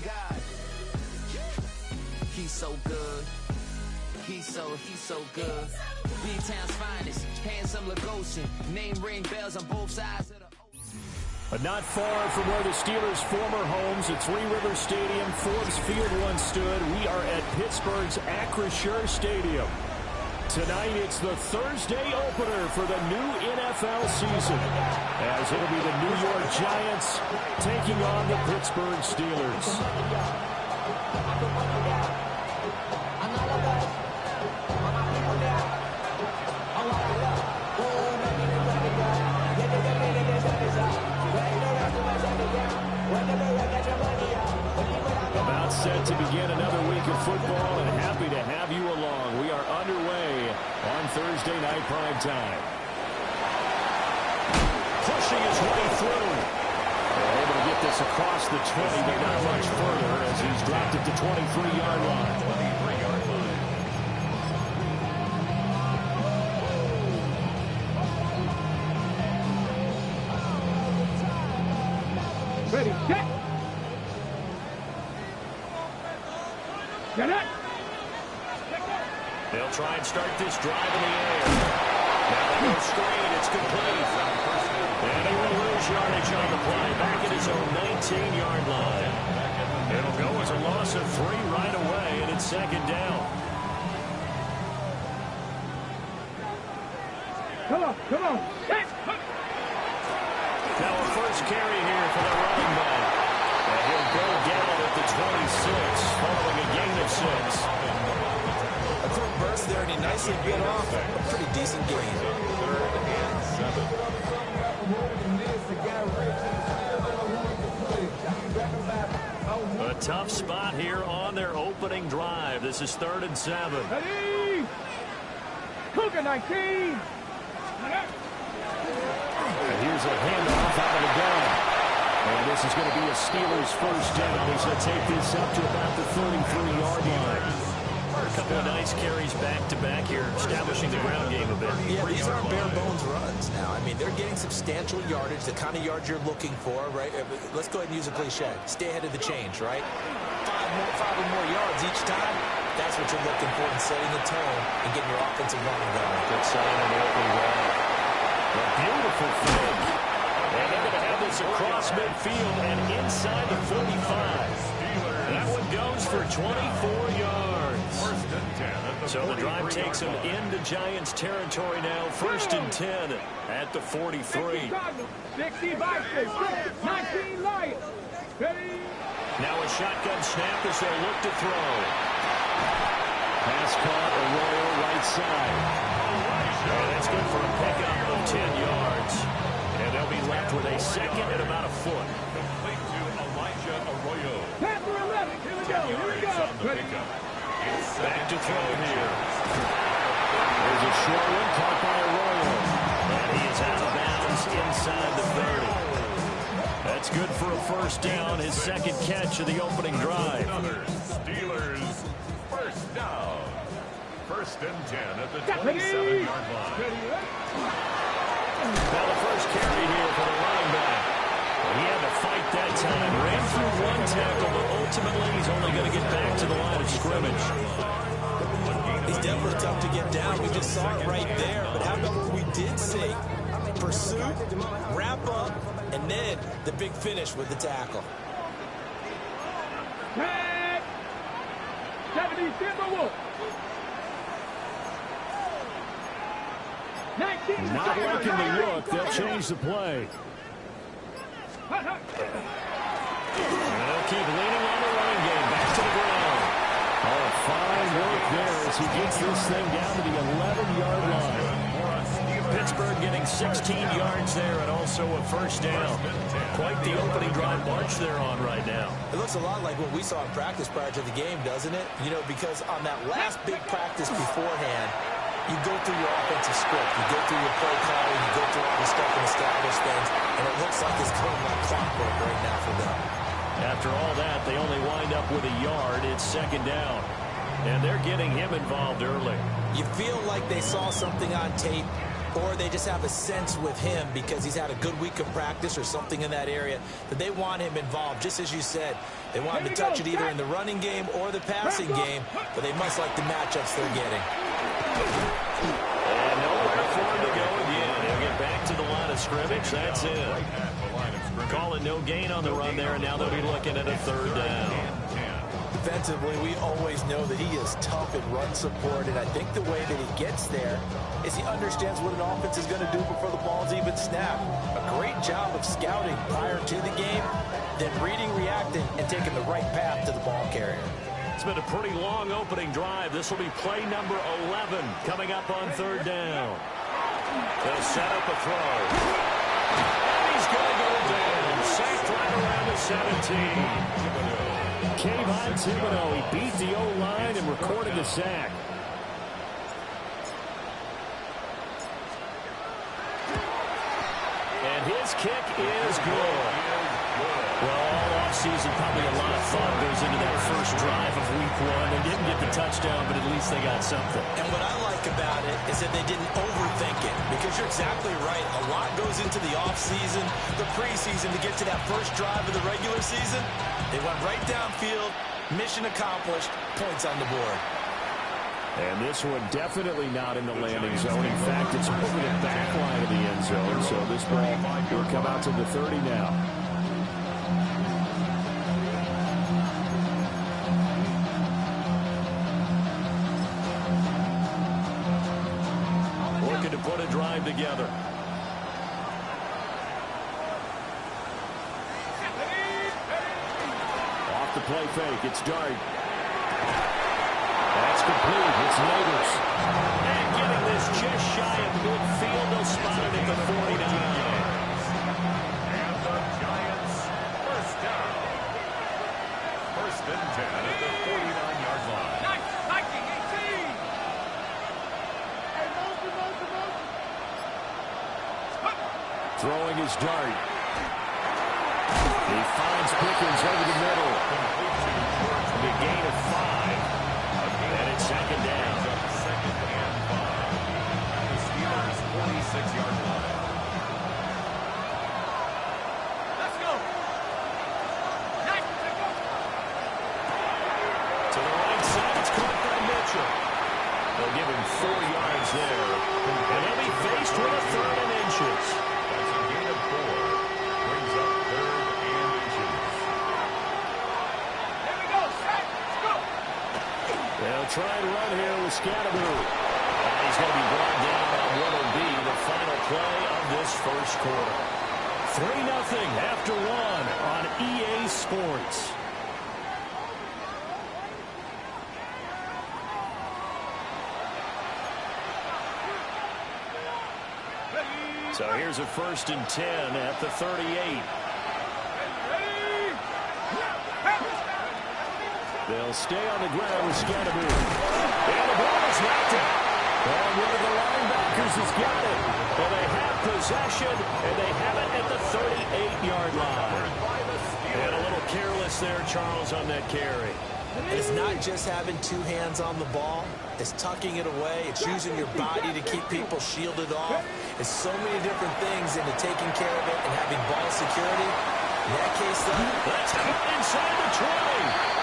God. He's so good. He's so good. B-Town's finest, handsome Lagosian. Name ring bells on both sides of the ocean. But not far from where the Steelers' former homes at Three Rivers Stadium, Forbes Field once stood, we are at Pittsburgh's Acrisure Stadium. Tonight, it's the Thursday opener for the new NFL season, as it'll be the New York Giants taking on the Pittsburgh Steelers. About set to begin another week of football, and happy to have you along. We are underway on Thursday night prime time. Pushing his way through. They're able to get this across the 20, but not much further as he's dropped it to 23-yard line. Ready, set. Get it. They'll try and start this drive in the air. Now they go straight. It's complete. And he will lose yardage on the play. Back at his own 19-yard line. It'll go as a loss of 3 right away, and it's second down. Come on, come on. Set. Now a first carry here for the running back. And he'll go down at the 26, following a gain of 6. A quick burst there, and he nicely bit off a pretty decent gain. 3rd and 7. A tough spot here on their opening drive. This is 3rd and 7. Ready. Cougar 19. And here's a handoff out of the gun. And this is going to be a Steelers first down. He's going to take this up to about the 33-yard line. A couple of nice carries back-to-back here, establishing the ground game a bit. Yeah, these aren't bare-bones runs now. I mean, they're getting substantial yardage, the kind of yards you're looking for, right? Let's go ahead and use a cliche. Stay ahead of the change, right? 5 or more yards each time. That's what you're looking for in setting the tone and getting your offensive line going. Good sign on the opening drive. A beautiful fake. And they're going to have this across midfield and inside the 45. That one goes for 24 yards. So the drive takes them into Giants territory now. 1st and 10 at the 43. 60 Vikings, 19 Lions. Ready. Now a shotgun snap as they look to throw. Pass caught, Arroyo right side. And that's good for a pickup of 10 yards. And they'll be left with a second and about a foot. Complete to Elijah Arroyo. Pass for 11. Here we go. Here we go. Ready. Back to throw here. There's a short one caught by Arroyo. And he is out of bounds inside the 30. That's good for a first down, his second catch of the opening drive. Steelers first down. 1st and 10 at the 27-yard line. Now the first carry here for the running back. He had to fight that time. Ran through one tackle, but ultimately he's only going to get back to the line of scrimmage. He's definitely tough to get down. We just saw it right there. But how about what we did see? Pursuit, wrap up, and then the big finish with the tackle. 70 Timberwolves. 19. Not liking the look. They'll change the play. And they'll keep leaning on the running game. Back to the ground. Oh, fine work there as he gets this thing down to the 11-yard line. Pittsburgh getting 16 yards there and also a first down. Quite the opening drive march they're on right now. It looks a lot like what we saw in practice prior to the game, doesn't it? You know, because on that last big practice beforehand, you go through your offensive script, you go through your play calling, you go through all the stuff and establish things, and it looks like it's going like clockwork right now for them. After all that, they only wind up with a yard. It's second down. And they're getting him involved early. You feel like they saw something on tape or they just have a sense with him because he's had a good week of practice or something in that area that they want him involved. Just as you said, they want him to touch it either in the running game or the passing game, but they must like the matchups they're getting. And nowhere for him to go again. He'll get back to the line of scrimmage. That's it. Call it no gain on the run there, and now they'll be looking at a third down. Defensively, we always know that he is tough in run support, and I think the way that he gets there is he understands what an offense is going to do before the ball's even snapped. A great job of scouting prior to the game, then reading, reacting, and taking the right path to the ball carrier. It's been a pretty long opening drive. This will be play number 11 coming up on third down. They'll set up a throw. And he's going to go down. Sacked right around the 17. Kayvon Thibodeaux, he beat the O-line and recorded the sack. And his kick is good. Well, all offseason, probably a lot of thought goes into that first drive of week one. They didn't get the touchdown, but at least they got something. And what I like about it is that they didn't overthink it, because you're exactly right. A lot goes into the offseason, the preseason to get to that first drive of the regular season. They went right downfield, mission accomplished, points on the board. And this one definitely not in the landing zone. In fact, it's over the back line of the end zone. So this ball will come out to the 30 now. Looking to put a drive together. Off the play fake, it's Dart. That's complete. It's Neighbors. And getting this just shy of midfield. They'll spot it at the 49. And the Giants first down. First and 10 at the 49-yard line. 19-18. Throwing his Dart. He finds Pickens over the middle. The gain of 5. And it's second down. Second and 5. The Steelers' 46-yard line. Let's go. To the right side, it's caught by Mitchell. They'll give him 4 yards there. And he'll be faced with a third and inches. That's a gain of 4. Brings up third and inches. Here we go. Set. Let's go. They'll try and run here with Scatteroo. He's going to be brought down on what will be the final play of this first quarter. 3-0 after 1 on EA Sports. So here's a first and 10 at the 38. They'll stay on the ground with Scatteroo. And the ball is knocked out. And one of the linebackers has got it. Well, they have possession, and they have it at the 38-yard line. And a little careless there, Charles, on that carry. It's not just having 2 hands on the ball. It's tucking it away. It's using your body to keep people shielded off. It's so many different things into taking care of it and having ball security. In that case, though, that's caught inside the 20.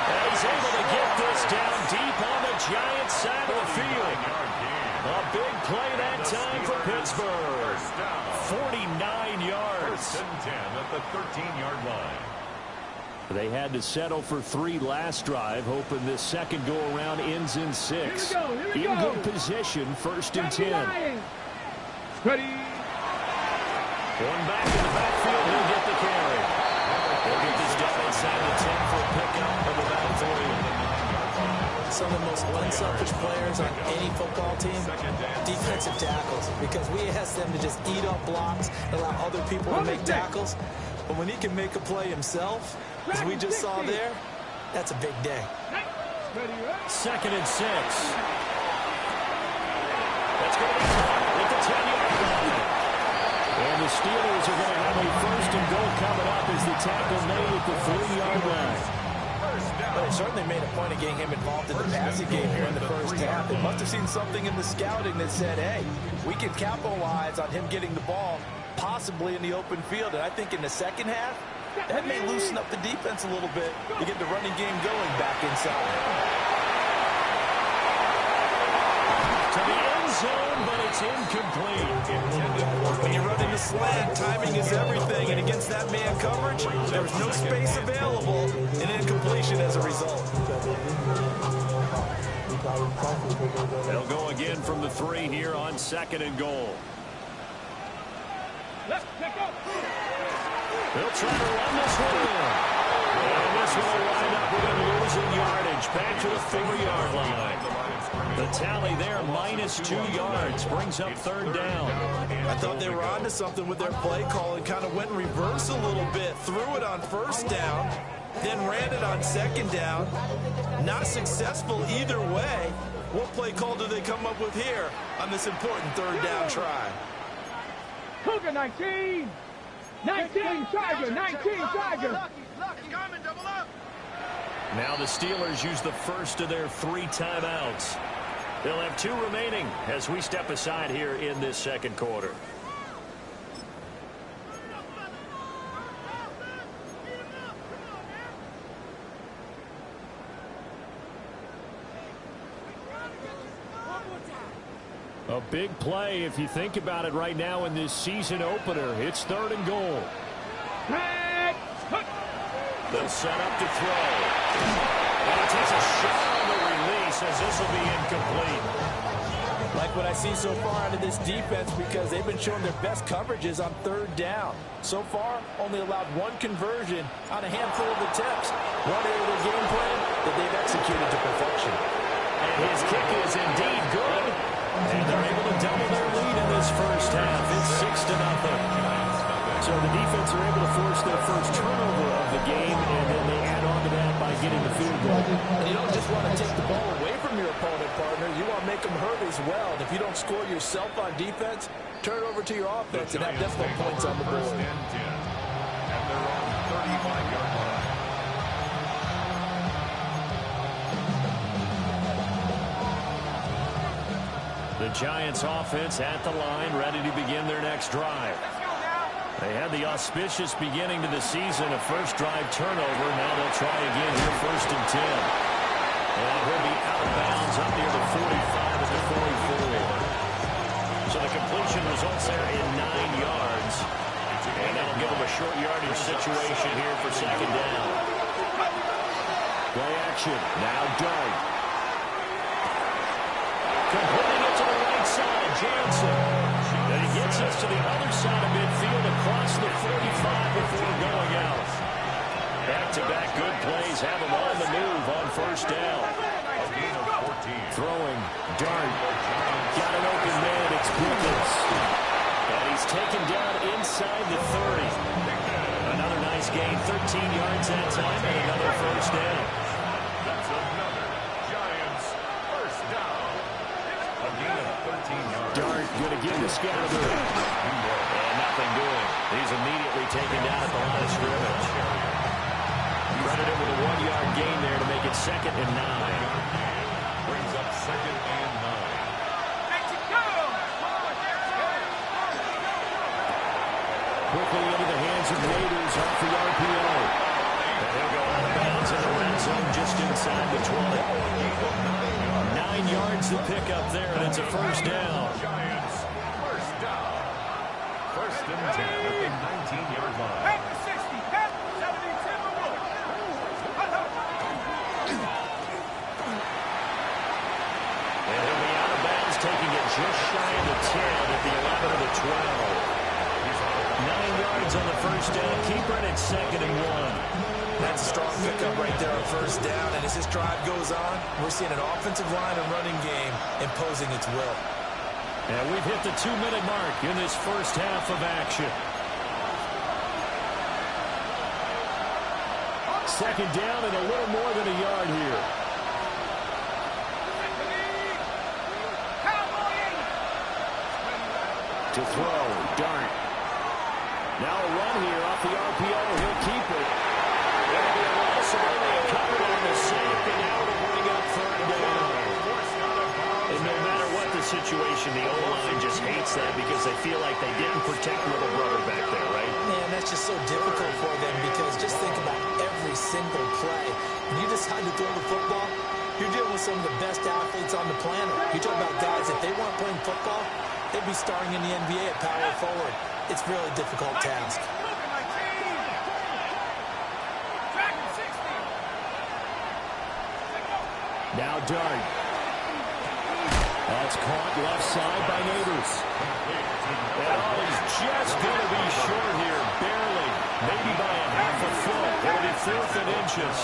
And he's able to get this down deep on the Giants side of the field. A big play that time for Pittsburgh. 49 yards. First and 10 at the 13-yard line. They had to settle for 3 last drive, hoping this second go-around ends in 6. Here we go. In good position, first and 10. Ready. Going back in the backfield, he'll get the carry. They'll get this down inside the 10 for a pickup of about 3. some of the most unselfish players on any football team, defensive tackles, because we ask them to just eat up blocks and allow other people to make tackles. But when he can make a play himself, as we just saw there, that's a big day. Second and 6. That's going to be caught at the 10-yard line. And the Steelers are going to have a first and goal coming up as the tackle made at the 3-yard line. But they certainly made a point of getting him involved in the passing game here in the first half. They must have seen something in the scouting that said, hey, we can capitalize on him getting the ball possibly in the open field. And I think in the second half, that may loosen up the defense a little bit to get the running game going back inside. To the end zone, but it's incomplete. When you're running the slant, timing is everything, and against that man coverage, there was no space available, and incompletion as a result. They'll go again from the 3 here on 2nd and goal. Let's pick up. They'll try to run this one in. And this one will wind up with him losing yardage back to the 4-yard line. The tally there, -2 yards, brings up 3rd down. I thought they were onto something with their play call and kind of went in reverse a little bit. Threw it on 1st down, then ran it on 2nd down. Not successful either way. What play call do they come up with here on this important 3rd down try? Cougar 19. 19 Tiger. 19 Tiger. Now the Steelers use the first of their 3 timeouts. They'll have 2 remaining as we step aside here in this 2nd quarter. A big play if you think about it right now in this season opener. It's 3rd and goal. They'll set up to throw. And he takes a shot on the release as this will be incomplete. Like what I see so far out of this defense because they've been showing their best coverages on 3rd down. So far, only allowed 1 conversion on a handful of attempts. One area of their game plan that they've executed to perfection. And his kick is indeed good. And they're able to double their lead in this first half. It's 6-0. So the defense are able to force their first turnover of the game, and then they add on to that by getting the field goal. And you don't just want to take the ball away from your opponent, partner. You want to make them hurt as well. And if you don't score yourself on defense, turn it over to your offense and have decimal points on the board. And they're on the 35-yard line. The Giants offense at the line, ready to begin their next drive. They had the auspicious beginning to the season, a first drive turnover. Now they'll try again here, 1st and 10. And he'll be out of bounds up near the 45 at the 44. So the completion results there in 9 yards. And that'll give them a short yardage situation here for 2nd down. Play action. Now Dart. Completing it to the right side, Jansen. And he gets us to the other side of midfield across the 45 before going out. Back-to-back good plays have him on the move on 1st down. Throwing, Dart. Got an open man, it's Pickens. And he's taken down inside the 30. Another nice gain, 13 yards that time, and another 1st down. That's another Giants first down. A gain of 13 yards. Dart going to give the scatter. And nothing doing. He's immediately taken down at the line of scrimmage. Credited with a 1-yard gain there to make it 2nd and 9. Brings up 2nd and 9. Quickly into the hands of Raiders off the RPO. And he'll go out of bounds in the red zone just inside the 20. 9 yards to pick up there, and it's a 1st down. Giants first down. 1st and 10 at the 19-yard line. At the 60. At the 72. And he'll be out of bounds, taking it just shy of the 10 at the 11 of the 12. 9 yards on the 1st down. Keeper it at 2nd and 1. That's a strong pickup right there on 1st down. And as this drive goes on, we're seeing an offensive line and running game imposing its will. And we've hit the 2-minute mark in this first half of action. 2nd down and a little more than a yard here. To throw, Dart. Now a run here off the RPO. He'll keep it. That'll be a loss of only a couple on the decide to throw the football, you're dealing with some of the best athletes on the planet. You talk about guys, if they weren't playing football, they'd be starring in the NBA at power forward. It's a really difficult task. Now Dart. That's caught left side by Neighbors. Oh, he's just going to be short here, barely. Maybe by a half a foot. It'll be 4th and inches.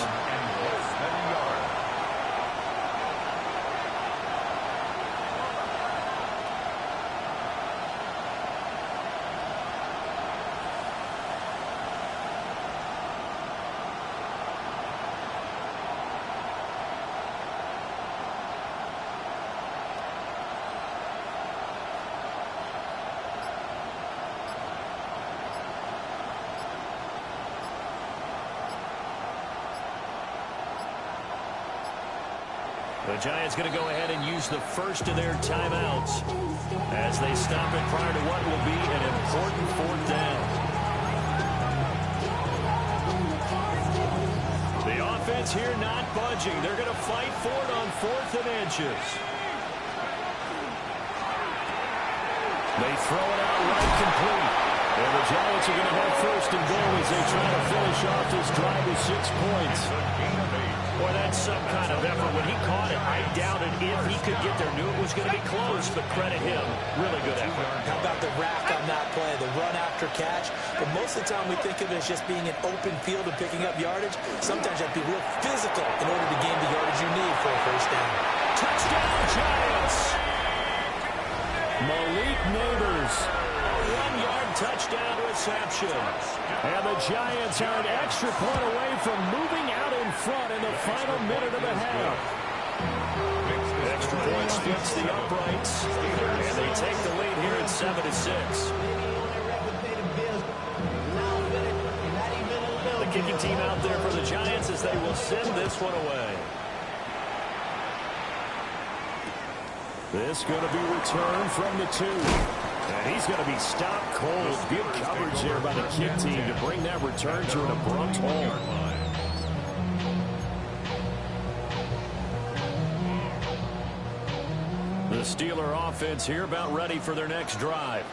The Giants going to go ahead and use the first of their timeouts as they stop it prior to what will be an important 4th down. The offense here not budging. They're going to fight for it on 4th and inches. They throw it out right complete. And the Giants are going to have 1st and goal as they try to finish off this drive with 6 points. Boy, that's some kind of effort. When he caught it, I doubted if he could get there. Knew it was going to be close, but credit him. Really good effort. How about the rack on that play, the run after catch? But most of the time we think of it as just being an open field and picking up yardage. Sometimes you have to be real physical in order to gain the yardage you need for a 1st down. Touchdown, Giants! Malik Neighbors. 1-yard touchdown reception. And the Giants are an extra point away from moving out in front in the final minute of the half. Extra point splits the uprights. And they take the lead here at 7-6. The kicking team out there for the Giants as they will send this one away. This going to be returned from the 2. And he's going to be stopped cold. Good coverage there by the kick team to bring that return to an abrupt halt. The Steeler offense here about ready for their next drive.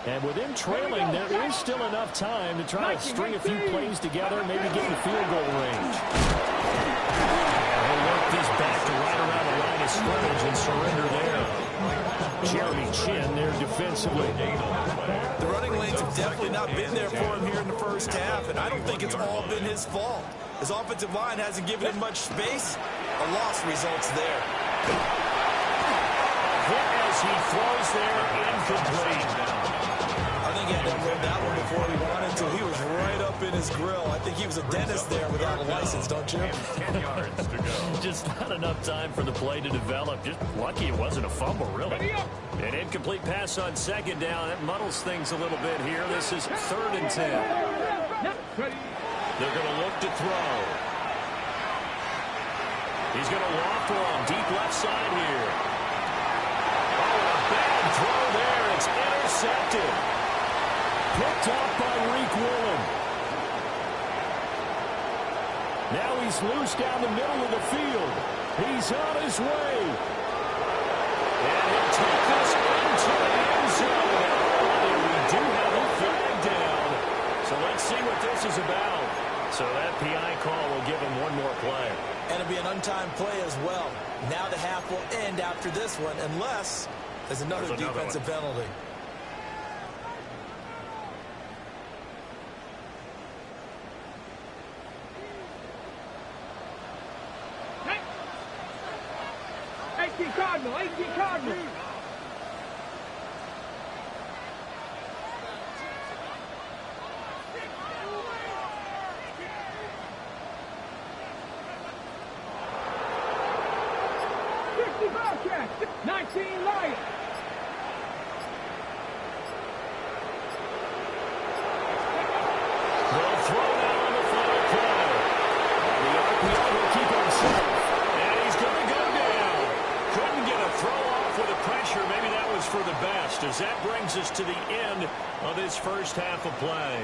And with them trailing, there is still enough time to try to string a few plays together, maybe get in field goal range. And he'll work this back to right around the line of scrimmage and surrender there. Jeremy Chin there defensively. The running lanes have definitely not been there for him here in the 1st half, and I don't think it's all been his fault. His offensive line hasn't given him much space. A loss results there. Hit as he throws there, incomplete. I think he had to unload that one before he wanted to. He was right up in his grill. I think he was a dentist there without a license, don't you? 10 yards to go. Just not enough time for the play to develop. Just lucky it wasn't a fumble, really. An incomplete pass on 2nd down. That muddles things a little bit here. This is 3rd and 10. They're going to look to throw. He's going to loft one deep left side here. Oh, a bad throw there. It's intercepted. Picked off by Reek Woolen. Now he's loose down the middle of the field. He's on his way. And he'll take us into the end zone. And we do have a flag down. So let's see what this is about. So that PI call will give him one more play. And it'll be an untimed play as well. Now the half will end after this one, unless there's another defensive penalty. Cardinal, 18 Cardinal. Bobcats, 19 Lions. They'll throw now on the final play. The RPO will keep him safe. And he's going to go down. Couldn't get a throw off with the pressure. Maybe that was for the best, as that brings us to the end of this 1st half of play.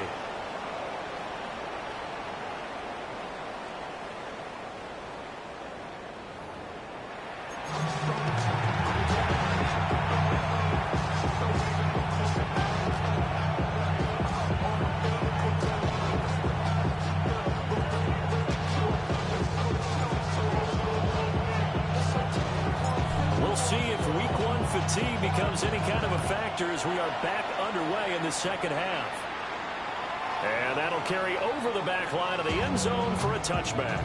becomes any kind of a factor as we are back underway in the second half. And that'll carry over the back line of the end zone for a touchback.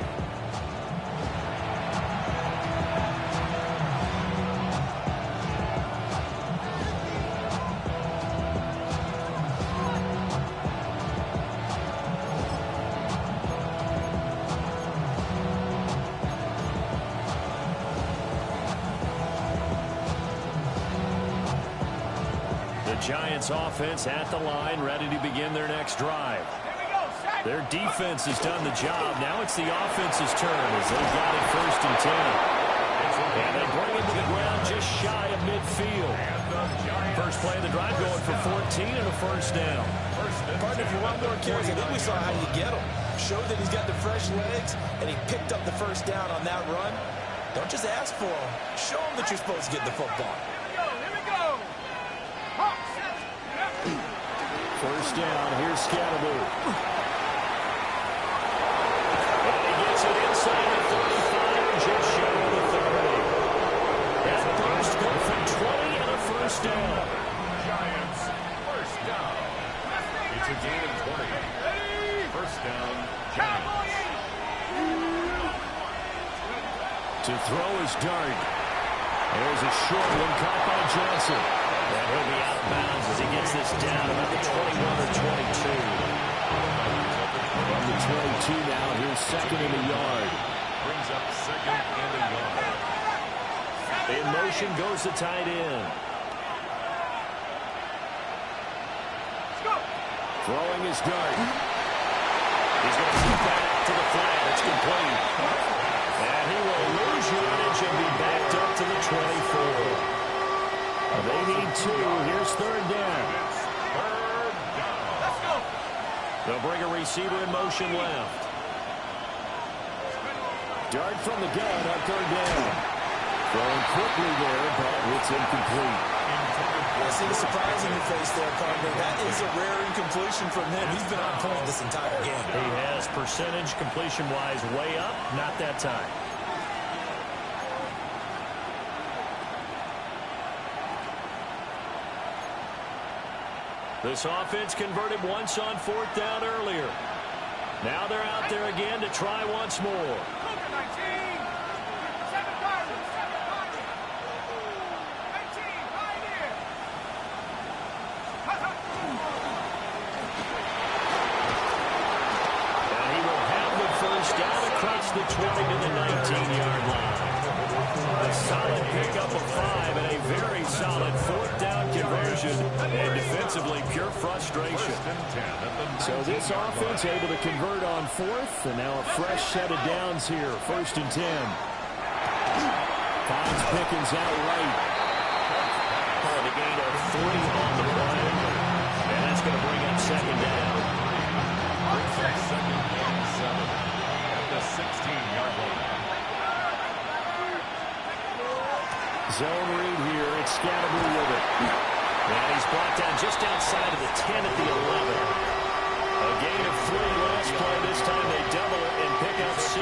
Giants offense at the line, ready to begin their next drive. Their defense has done the job. Now it's the offense's turn as they've got it 1st and 10. And they bring it to the ground just shy of midfield. First play of the drive going for 14 and a first down. Partner, if you want more carries, I think we saw how you get him. Showed that he's got the fresh legs, and he picked up the first down on that run. Don't just ask for him. Show him that you're supposed to get the football. First down, here's Scatterboo. And he gets it inside the 35, just shy of the 30. That burst go for 20 and a first down. Giants, first down. It's a gain of 20. First down, Giants. To throw is Dart. There's a short one caught by Johnson. And he'll be out of bounds as he gets this down about the 21 or 22. From the 22 now, here's second and a yard. Brings up second and a yard. In motion goes the tight end. Throwing his Dart. He's going to keep that out to the flat. It's complete. And he will lose yardage and be backed up to the 24. They need 2. Here's third down. Let's go. They'll bring a receiver in motion left. Dart from the gun on third down. Throwing quickly there, but it's incomplete. I see the surprise in your face there, partner. That is a rare incompletion from him. He's been on point this entire game. He has percentage completion-wise way up, not that time. This offense converted once on 4th down earlier. Now they're out there again to try once more. And he will have the first down across the 20 to the 19-yard line. A solid pickup of 5 and a very solid 4th down conversion, and defensively pure frustration. So this offense able to convert on 4th, and now a fresh set of downs here, 1st and 10. Finds Pickens out right. Calling a gain of 3 on the play, and that's going to bring up second down. Second and 7 at the 16-yard line. Zone read here. It's Scatterboo with it. And he's brought down just outside of the 10 at the 11. A gain of 3 last play. This time they double it and pick up 6.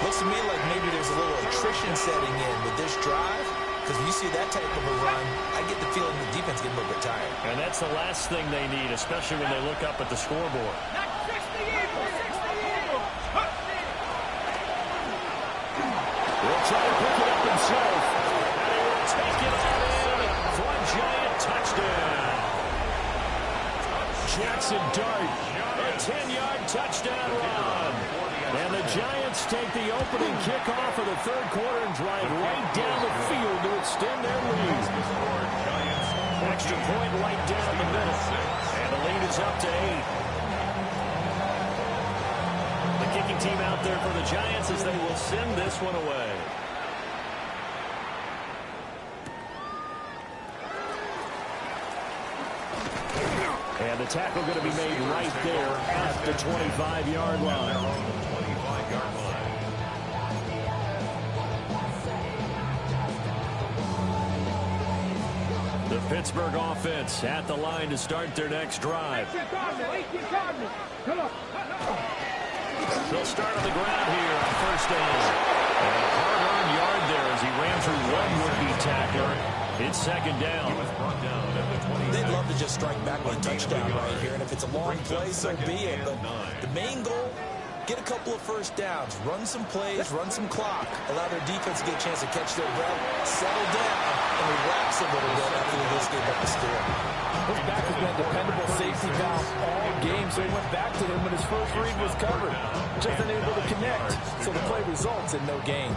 Looks to me like maybe there's a little attrition setting in with this drive. Because when you see that type of a run, I get the feeling the defense getting a little bit tired. And that's the last thing they need, especially when they look up at the scoreboard. He'll try to pick it up himself. And he will take it all in for a Giant touchdown. Jackson Dart, a 10-yard touchdown run. And the Giants take the opening kickoff of the third quarter and drive right down the field to extend their lead. Extra point right down the middle. And the lead is up to 8. The kicking team out there for the Giants as they will send this one away. And the tackle going to be made right there at the 25-yard line. The Pittsburgh offense at the line to start their next drive. They'll start on the ground here on first down. And a hard-earned yard there as he ran through one would-be tackler. It's second down. He was brought down at the 20. They'd love to just strike back with a touchdown right here, and if it's a long play, so be it. But the main goal, get a couple of first downs, run some plays, run some clock, allow their defense to get a chance to catch their breath, settle down, and relax a little bit after they just gave up the score. His back has been a dependable safety valve all game, so he went back to him when his first read was covered. Just unable to connect, so the play results in no gain.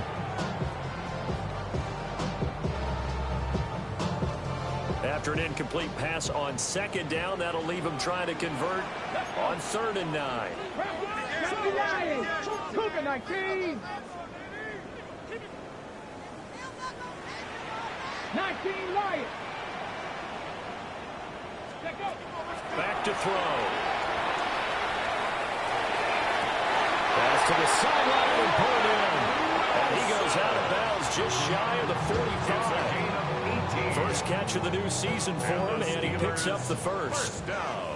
After an incomplete pass on second down, that'll leave him trying to convert on 3rd and 9. 19. 19 Lions. Back to throw. Pass to the sideline and pulled in. And he goes out of bounds just shy of the 45. First catch of the new season for him, and he picks up the first. First down.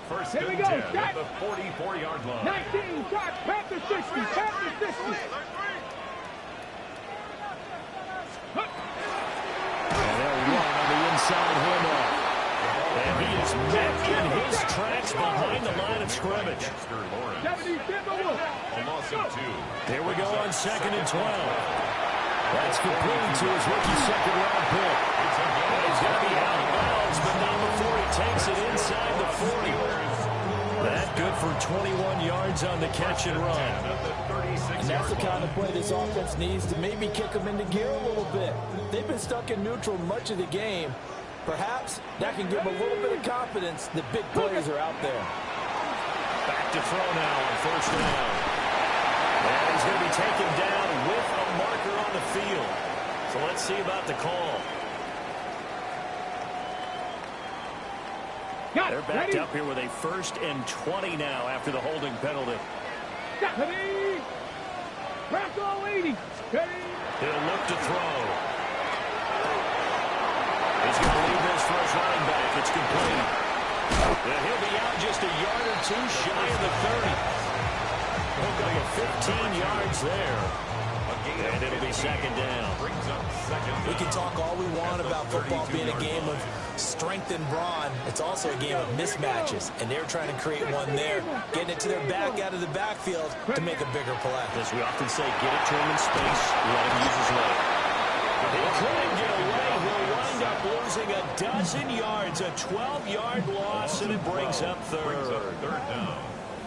First Here we and go, 10 shot. at the 44-yard line. 19 shots. Panther 60. Panther 60. And they'll run on the inside handoff. And he is met in his tracks behind the line of scrimmage. Dexter Lawrence. 70 Timberwolves. A loss of 2. Here we go on 2nd and 12. That's complete to his rookie second-round pick. And he's going to be out of bounds, but not before he takes it inside the 40. That good for 21 yards on the catch and run. And that's the kind of play this offense needs to maybe kick them into gear a little bit. They've been stuck in neutral much of the game. Perhaps that can give them a little bit of confidence that big plays are out there. Back to throw now on 1st down. And he's going to be taken down with a marker on the field. So let's see about the call. They're backed up here with a 1st and 20 now after the holding penalty. Ready. Bronco 80. Ready. He'll look to throw. He's going to leave this for his running back. It's complete. And he'll be out just a yard or two shy of the 30. He'll go 15 yards there. And it'll be second down. We can talk all we want about football being a game of strength and brawn. It's also a game of mismatches, and they're trying to create one there, getting it to their back out of the backfield to make a bigger play. As we often say, get it to him in space, let him use his leg. He'll try and get away. He'll wind up losing a dozen yards, a 12-yard loss, and it brings up third down.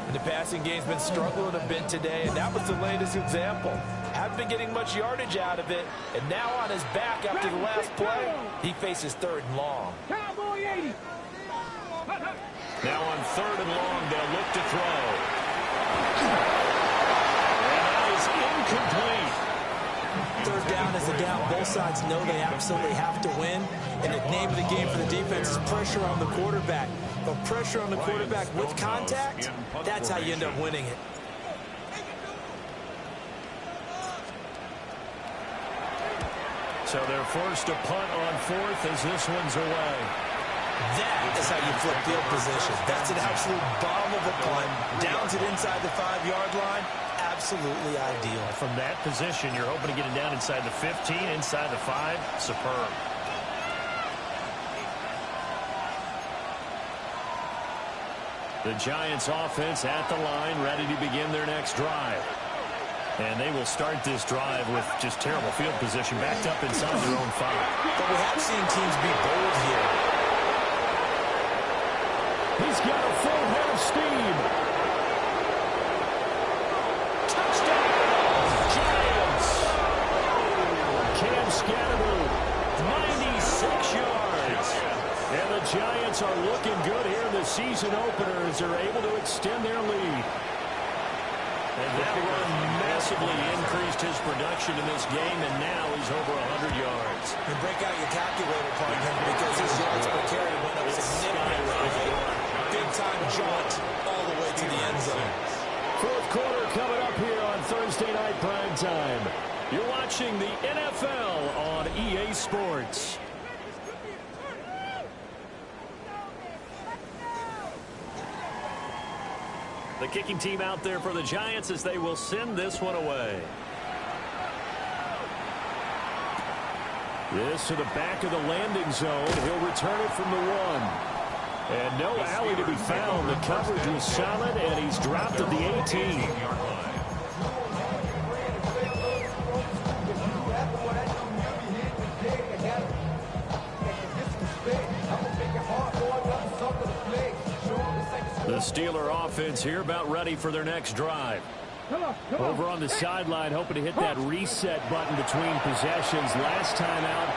And the passing game's been struggling a bit today, and that was the latest example. Haven't been getting much yardage out of it, and now on his back after the last play, he faces 3rd and long. Cowboy 80. Now on 3rd and long, they'll look to throw. And that is incomplete. 3rd down is a down. Both sides know they absolutely have to win, and the name of the game for the defense is pressure on the quarterback. But pressure on the quarterback with contact, that's how you end up winning it. So they're forced to punt on 4th as this one's away. That is how you flip field position. That's an absolute bomb of a punt. Downs it inside the 5-yard line. Absolutely ideal. From that position, you're hoping to get it down inside the 15, inside the 5. Superb. The Giants offense at the line, ready to begin their next drive. And they will start this drive with just terrible field position, backed up inside their own 5. But we have seen teams be bold here. He's got a full head of steam. Touchdown, Giants. Cam Scatteroo, 96 yards. And the Giants are looking good here in the season opener as they're able to extend their lead. And that run massively increased his production in this game, and now he's over 100 yards. And break out your calculator, partner, because his yards per carry went up significantly. Big-time jaunt all the way to the end zone. 4th quarter coming up here on Thursday Night Primetime. You're watching the NFL on EA Sports. The kicking team out there for the Giants as they will send this one away. This to the back of the landing zone. He'll return it from the 1. And no alley to be found. The coverage was solid, and he's dropped at the 18. The Steeler offense here about ready for their next drive. Over on the sideline, hoping to hit that reset button between possessions. Last time out,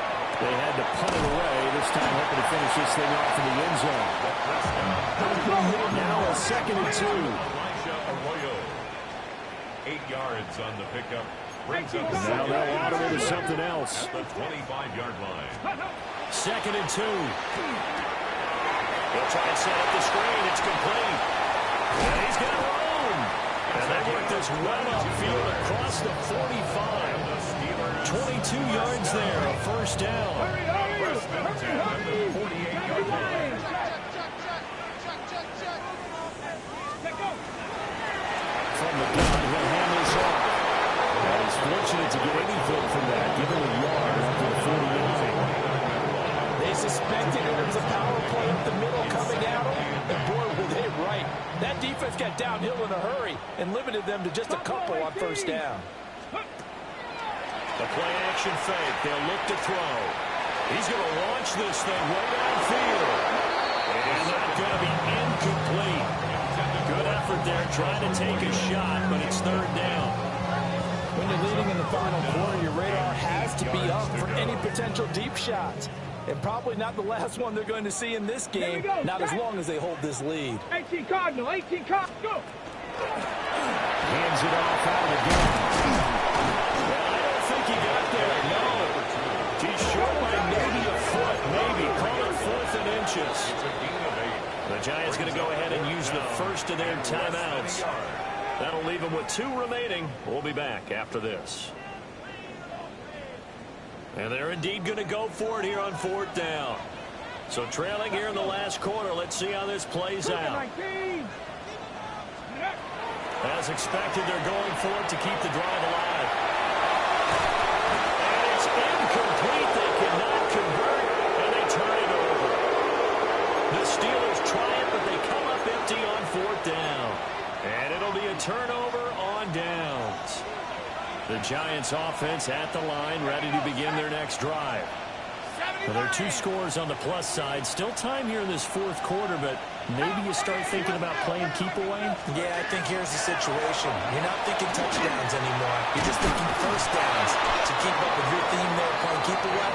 they had to punt it away. This time, hoping to finish this thing off in the end zone. Now a 2nd and 2. Elisha Arroyo. 8 yards on the pickup. Brings up now they'll automate to something else. The 25-yard line. 2nd and 2. They'll try and set up the screen. It's complete. And he's got room. And they work this well upfield across the 45. 22 yards there, a first down. First and 10 at the 48-yard line. From the gun, he'll hand this off. And he's fortunate to get anything from that, given a yard after the 49. They suspected it was a power play up the middle coming at them, and boy, were they right. That defense got downhill in a hurry and limited them to just a couple on first down. The play-action fake. They'll look to throw. He's going to launch this thing way downfield. And that's going to be incomplete. Good effort there trying to take a shot, but it's 3rd down. When you're leading in the final quarter, your radar has to be up for any potential deep shots. And probably not the last one they're going to see in this game, not as long as they hold this lead. 18 Cardinal, 18 Cardinal, go! Hands it off out of the gun. Well, I don't think he got there, no. He's short by maybe a foot, maybe. Call it 4th and inches. The Giants going to go ahead and use the first of their timeouts. That'll leave them with 2 remaining. We'll be back after this. And they're indeed going to go for it here on 4th down. So trailing here in the last quarter. Let's see how this plays out. As expected, they're going for it to keep the drive alive. And it's incomplete. They cannot convert, and they turn it over. The Steelers try it, but they come up empty on 4th down. And it'll be a turnover on downs. The Giants offense at the line, ready to begin their next drive. Well, there are 2 scores on the plus side. Still time here in this 4th quarter, but maybe you start thinking about playing keep away? Yeah, I think here's the situation. You're not thinking touchdowns anymore. You're just thinking first downs. To keep up with your theme there, playing keep away,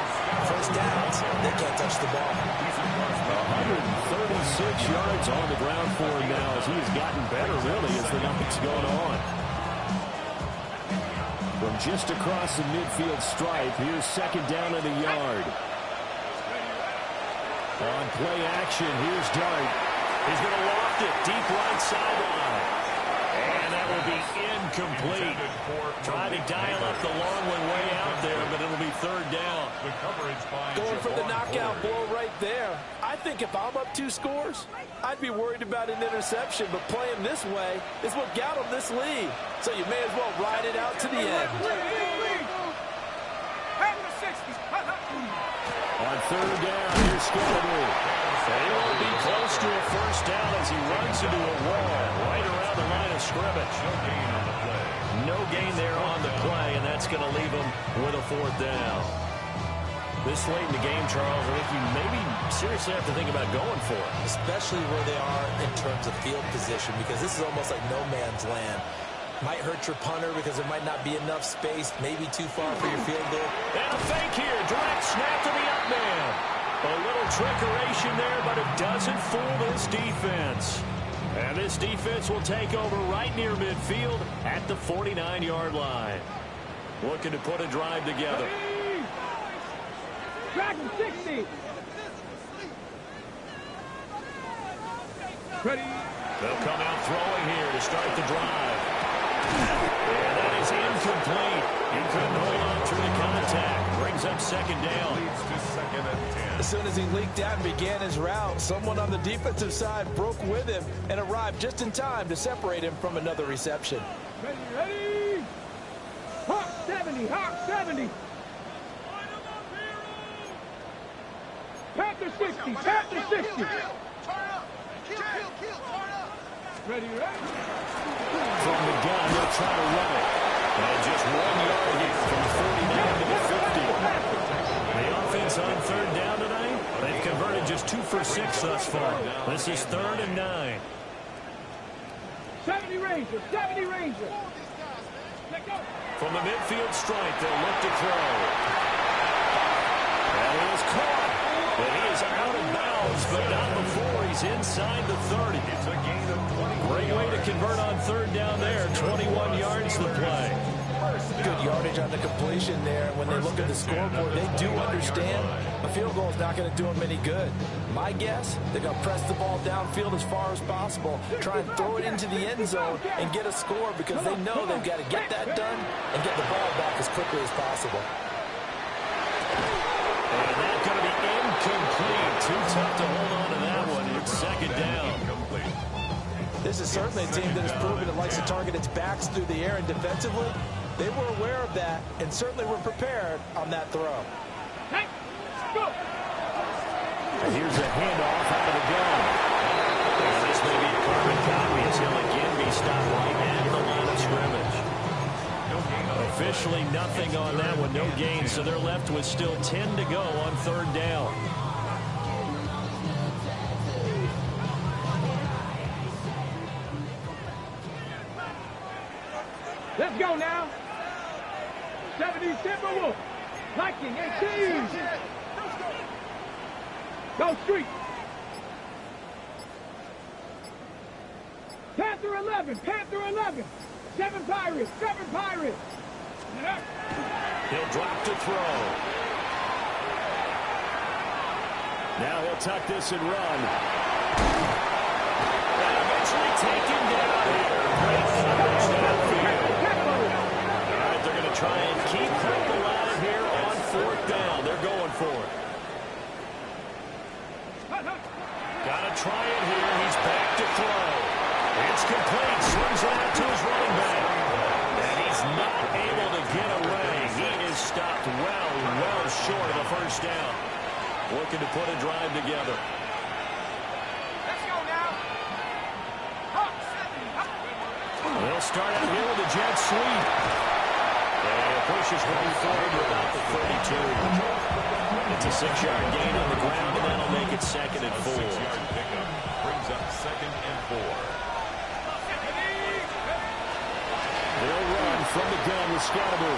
first downs, they can't touch the ball. 136 yards on the ground for him now as he has gotten better, really, as the night's going on. From just across the midfield stripe, here's 2nd down and a yard. On play action, here's Dart. He's going to loft it deep right sideline. And that will be incomplete. Trying to dial up the long one way out there, but it'll be 3rd down. Going for the knockout blow right there. I think if I'm up 2 scores, I'd be worried about an interception, but playing this way is what got them this lead. So you may as well ride it out to the end. On 3rd down, here's Scalaboo. They will be close to a first down as he runs into a wall right around the line of scrimmage. No gain there on the play, and that's going to leave him with a 4th down. This late in the game, Charles, I think you maybe seriously have to think about going for it. Especially where they are in terms of field position, because this is almost like no man's land. Might hurt your punter because there might not be enough space, maybe too far for your field goal. And a fake here, direct snap to the up man. A little trickeration there, but it doesn't fool this defense. And this defense will take over right near midfield at the 49-yard line. Looking to put a drive together. Dragon 60. Ready. They'll come out throwing here to start the drive. And that is incomplete. He couldn't hold on through the contact. Brings up 2nd down. Leads to 2nd and 10. As soon as he leaked out and began his route, someone on the defensive side broke with him and arrived just in time to separate him from another reception. Ready, ready. Hawk 70, Hawk 70. Panther 60. Panther 60. Ready, ready? From the gun, they'll try to run it. And just 1 yard here from the 49 to the 50. The offense on third down tonight, they've converted just 2 for 6 thus far. This is 3rd and 9. 70 Rangers. 70 Rangers. From the midfield stripe, they'll look to throw. And he is caught. But he is out of bounds, but not before he's inside the 30. It's a gain of 20. Great way to convert on third down there. 21 yards the play. Good yardage on the completion there. When they look at the scoreboard, they do understand a field goal is not going to do them any good. My guess, they're going to press the ball downfield as far as possible, try and throw it into the end zone and get a score because they know they've got to get that done and get the ball back as quickly as possible. And that's going to be incomplete. Too tough to hold on to that one. It's 2nd down. This is certainly a team that has proven it likes to target its backs through the air and defensively. They were aware of that and certainly were prepared on that throw. Hey, go. And here's a handoff out of the gun. And this may be a carbon copy as he'll again be stopped right at the line of scrimmage. Officially nothing on that one, no gain, so they're left with still 10 to go on third down. Let's go now. 70 Timberwolves. Viking 18. Go Street. Panther 11. Panther 11. 7 Pirates. 7 Pirates. He'll drop to throw. Now he'll tuck this and run. And eventually taken down here. Great coverage downfield. All right, they're going to try and keep Kirk alive here on 4th down. They're going for it. Got to try it here. He's back to throw. It's complete. Swings it out to his running back. And he's not able to get away. He is stopped well short of the 1st down. Looking to put a drive together. Let's go now. They'll start out here with a jet sweep. And it pushes one forward to about the 32. It's a 6-yard gain on the ground, and that'll make it 2nd and 4. 6-yard pickup brings up 2nd and 4. They'll run from the gun with Scottaboo.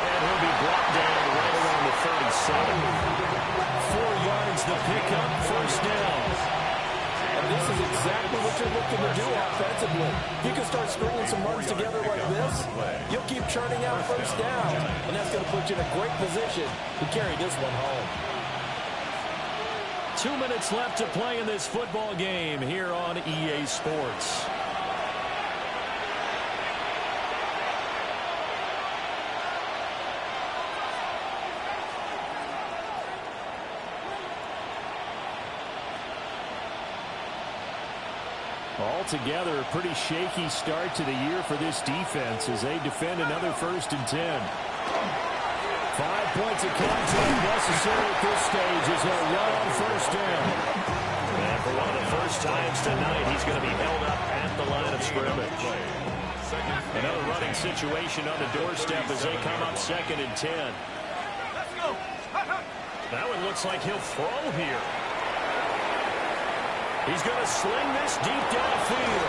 And he'll be brought down right around the 37. 4 yards the pickup, 1st down. And this is exactly what you're looking to do offensively. You can start stringing some runs together like this. You'll keep churning out 1st down, and that's going to put you in a great position to carry this one home. 2 minutes left to play in this football game here on EA Sports. Altogether, a pretty shaky start to the year for this defense as they defend another 1st and 10. 5 points of contact necessary at this stage as they'll run on 1st down. And for one of the first times tonight, he's going to be held up at the line of scrimmage. Another running situation on the doorstep as they come up 2nd and 10. That one looks like he'll throw here. He's going to sling this deep downfield.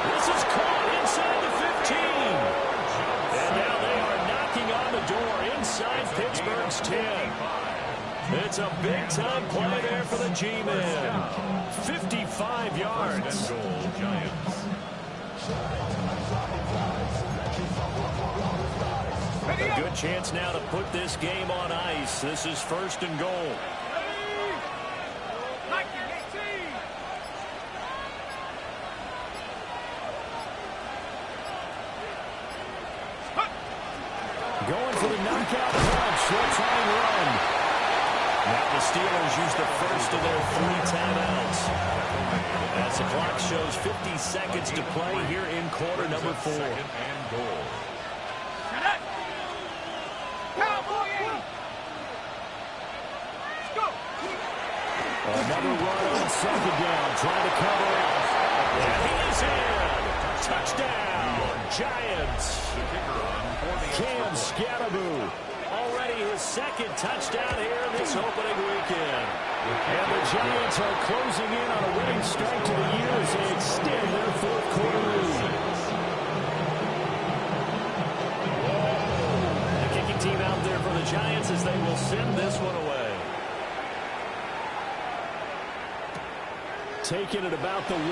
This is caught inside the 15. And now they are knocking on the door inside Pittsburgh's 10. It's a big-time play there for the G-Men. 55 yards. A good chance now to put this game on ice. This is 1st and goal. Going for the knockout punch. They'll try and run. Now the Steelers use the first of their 3 timeouts. As the clock shows 50 seconds to play here in quarter number 4. 2nd and goal. Cowboy 80. Go. Another run on second down, trying to cover up. And he's in. Touchdown, Giants. Cam Scatterbo. Already his second touchdown here this opening weekend. And the Giants are closing in on a winning start to the year as they extend their fourth quarter lead. The kicking team out there for the Giants as they will send this one away. Taking it about the 1.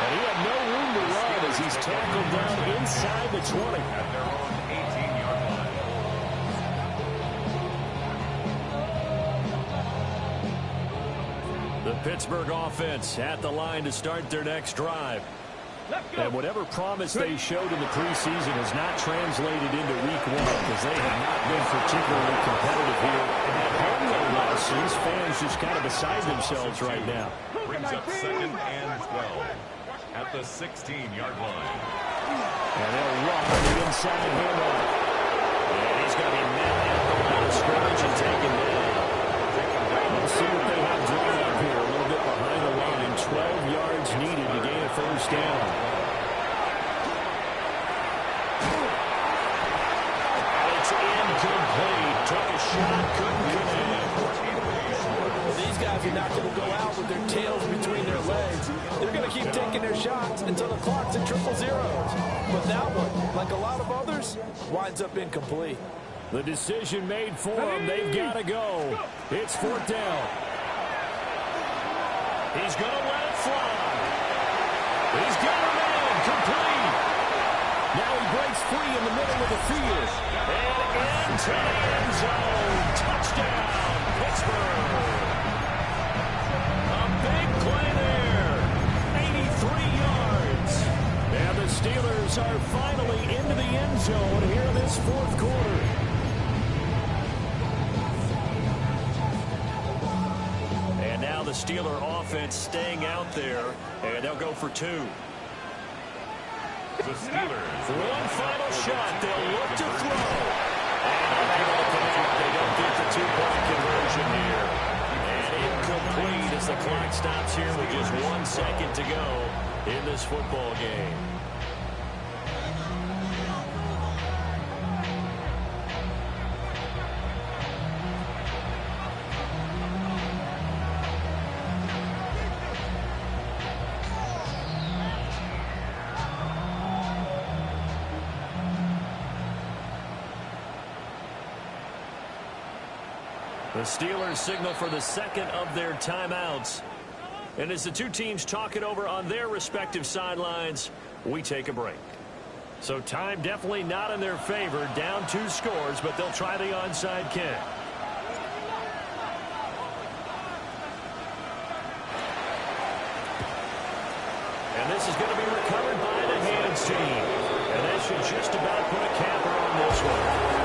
And he had no room to run as he's tackled down inside the 20. At their own 18-yard line. The Pittsburgh offense at the line to start their next drive. And whatever promise they showed in the preseason has not translated into week 1 because they have not been particularly competitive here. At home, though, Les, these fans just kind of beside themselves right now. Brings up 2nd and 12 at the 16-yard line. And they'll run on the inside handoff. And he's going to be met at the line of scrimmage and taken down. Let's see what they have drawn up here. A little bit behind the line. 12 yards needed to gain a first down. It's incomplete. Took a shot, couldn't connect. These guys are not going to go out with their tails between their legs. They're going to keep taking their shots until the clock's at 000. But that one, like a lot of others, winds up incomplete. The decision made for them. They've got to go. It's 4th down. He's going to let it fly. He's got a man complete. Now he breaks free in the middle of the field. And into the end zone. Touchdown, Pittsburgh. A big play there. 83 yards. And the Steelers are finally into the end zone here in this 4th quarter. And now the Steeler offense staying out there, and they'll go for 2. The Steelers. One final shot. They'll look to throw. And unable to connect. They don't get the 2-point conversion here. And incomplete as the clock stops here with just 1 second to go in this football game. The Steelers signal for the second of their timeouts. And as the two teams talk it over on their respective sidelines, we take a break. So time definitely not in their favor. Down 2 scores, but they'll try the onside kick. And this is going to be recovered by the hands team. And that should just about put a capper on this one.